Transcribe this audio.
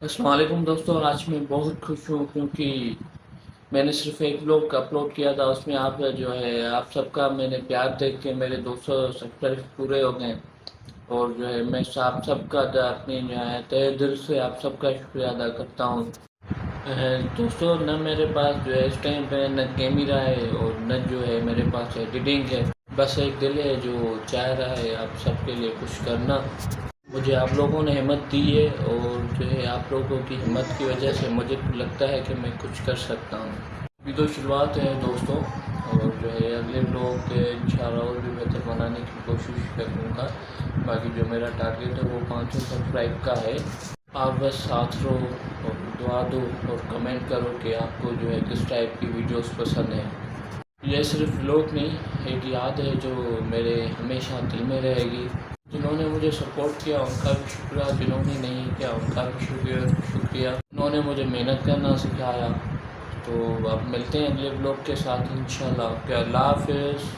السلام علیکم دوستوں، آج میں بہت خوش ہوں کیونکہ میں نے صرف ایک بلاگ اپلوڈ کیا تھا. اس میں آپ سب کا میں نے پیار دیکھ کے میرے 200 سبسکرائب پورے ہو گئے. اور میں آپ سب کا اپنی تہ دل سے آپ سب کا شکریہ ادا کرتا ہوں. دوستوں، نہ میرے پاس اس ٹائم پہ نہ کیمرہ ہے اور نہ میرے پاس ایڈیٹنگ ہے. بس ایک دل ہے جو چاہ رہا ہے آپ سب کے لیے کچھ کرنا. مجھے آپ لوگوں نے ہمت دی ہے اور آپ لوگوں کی ہمت کی وجہ سے مجھے لگتا ہے کہ میں کچھ کر سکتا ہوں. ابھی تو شروعات ہے دوستوں، اور اگلے لوگ انشاءاللہ اور بھی بہتر بنانے کی کوشش کروں گا. باقی جو میرا ٹارگیٹ ہے وہ 500 سبسکرائب کا ہے. آپ بس ساتھ رہو اور دعا دو اور کمنٹ کرو کہ آپ کو کس ٹائپ کی ویڈیوز پسند ہیں. یہ صرف لوگ نہیں، ایک یاد ہے جو میرے ہمیشہ دل میں رہے گی. جنہوں نے مجھے سپورٹ کیا ان کا بھی شکریہ، جنہوں نے نہیں کیا ان کا بھی شکریہ. انہوں نے مجھے محنت کرنا سکھایا. تو اب ملتے ہیں اگلے بلاگ کے ساتھ انشاءاللہ. اللہ حافظ.